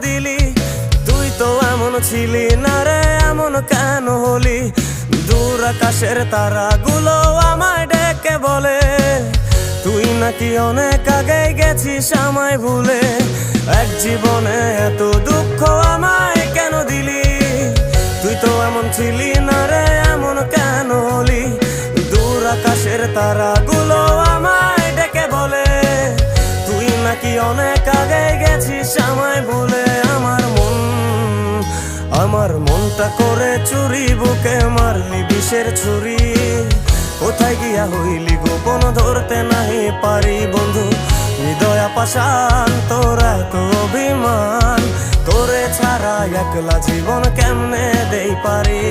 দিলি? তুই তো এমন ছিলি না রে, এমন কেন হলি? দূর আকাশের তারাগুলো আমায় ডেকে বলে তুই নাকি অনেক আগে গেছিস আমায় ভুলে। এক জীবনে এত দুঃখ আমায় কেন দিলি? তুই তো এমন ছিলি না রে, এমন কেন হলি? দূর আকাশের তারাগুলো আমায় ডেকে বলে তুই নাকি অনেক আগে গেছিস আমায় ভুলে। আমার মনটা করে চুরি, বুকে মারলি বিষের ছুরি। কোথায় গিয়া হইলি গোপন ধরতে নাহি পারি বন্ধু। হৃদয় পাষাণ তোর এত অভিমান, তোরে ছাড়া একলা জীবন কেমনে দেই পারি?